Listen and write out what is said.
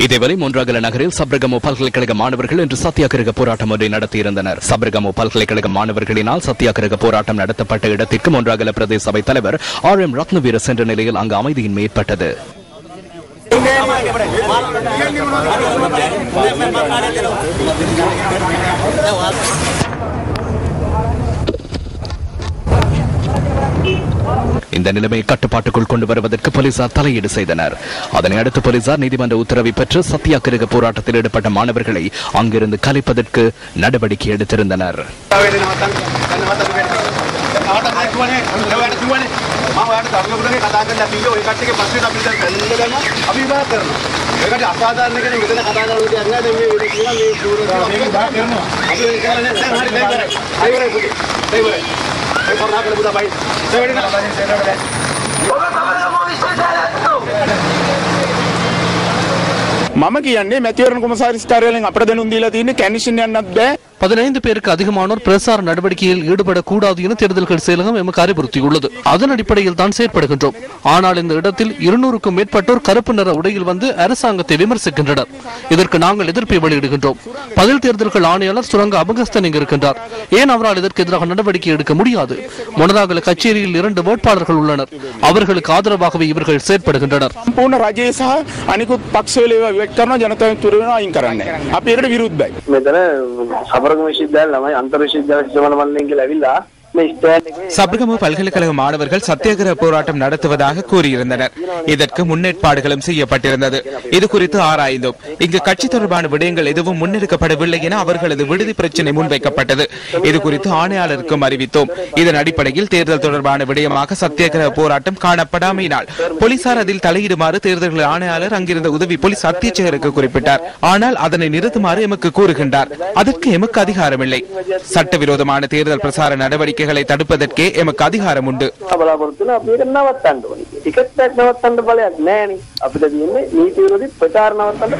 இதேவேளை மொன்றாகல நகரில் சப்ரகமோ பல்கலைக்கழக மாணவர்கள் இன்று சத்தியாகிரக போராட்டம் ஒன்றை நடத்தியிருந்தனர். சப்ரகமோ பல்கலைக்கழக மாணவர்களினால் சத்தியாகிரக போராட்டம் நடத்தப்பட்ட இடத்திற்கு மொன்றாகல பிரதேச சபை தலைவர் RM ரத்னவீர சென்ற நிலையில் அங்கு அமைதியின்மை ஏற்பட்டது. இந்த நிலைமையை கட்டுப்பாட்டுக்குள் கொண்டு வருவதற்கு போலீசார் தலையீடு செய்தனர். அதனை அடுத்து போலீசார் நீதிமன்ற உத்தரவை பெற்று சத்தியாகிரக போராட்டத்தில் ஈடுபட்ட மாணவர்களை அங்கிருந்து கலைப்பதற்கு நடவடிக்கை எடுத்திருந்தனர். මම කියන්නේ මැතිවරණ කොමසාරිස් කාර්යාලයෙන් අපිට දැනුම් දීලා තියෙන්නේ කැන්ෂන් යන්නත් බෑ. 15 பேருக்கு அதிகமானோர் பிரசார நடவடிக்கையில் ஈடுபடக்கூடாது என தேர்தல்கள் செயலகம் எமக்கு அறிவுறுத்தியுள்ளது. அதன் அடிப்படையில் தான் செயற்படுகின்றோம். ஆனால் இந்த இடத்தில் 200க்கும் மேற்பட்டோர் கருப்பு நிற உடையில் வந்து அரசாங்கத்தை விமர்சிக்கின்றனர். இதற்கு நாங்கள் எதிர்ப்பை வெளியிடுகின்றோம். பதில் தேர்தல்கள் ஆணையாளர் சுரங்க அபகஸ்தன் இங்கு இருக்கின்றார். ஏன் அவரால் இதற்கு எதிராக நடவடிக்கை எடுக்க முடியாது? மொனராகல கச்சேரியில் 2 வேட்பாளர்கள் உள்ளனர். அவர்களுக்கு ஆதரவாகவே இவர்கள் செயற்படுகின்றனர். සම්පූර්ණ රජයේ සහ අනිකුත් පක්ෂවල වෙට් කරන ජනතාවෙන් තුරවෙන අයින් කරන්නේ. අපි ඒකට විරුද්ධයි. මෙතන සබරගම විශ්වවිද්‍යාල ළමයි අන්තර් විශ්වවිද්‍යාල සිසුමන මණ්ඩලයෙන් කියලා ඇවිල්ලා சப்ரகமோ பல்கலைக்கழக மாணவர்கள் சத்தியாகிரக போராட்டம் நடத்துவதாக கூறியிருந்தனர். இதற்கு முன்னேற்பாடுகளும் செய்யப்பட்டிருந்தது. இது குறித்து ஆராய்ந்தோம். இங்கு கட்சி தொடர்பான விடயங்கள் எதுவும் முன்னெடுக்கப்படவில்லை என அவர்களது விடுதி பிரச்சினை முன்வைக்கப்பட்டது. இது குறித்து ஆணையாளருக்கும் அறிவித்தோம். இதன் அடிப்படையில் தேர்தல் தொடர்பான விடயமாக சத்தியாகிரக போராட்டம் காணப்படாமையினால் போலீசார் அதில் தலையிடுமாறு தேர்தல்கள் ஆணையாளர் அங்கிருந்த உதவி போலீஸ் அத்தியட்சகருக்கு குறிப்பிட்டார். ஆனால் அதனை நிறுத்துமாறு எமக்கு கூறுகின்றார். அதற்கு எமக்கு அதிகாரமில்லை. சட்டவிரோதமான தேர்தல் பிரசார நடவடிக்கை தடுப்பதற்கே எமக்கு அதிகாரம் உண்டு. බලාපොරොත්තු වෙන අපි ඒක නවත්තන්න ඕනේ. ටිකට් එකක් නවත්තන්න බලයක් නැහැ නේ. අපිට තියෙන්නේ නීති විරෝධී ප්‍රචාර නවත්තන්න.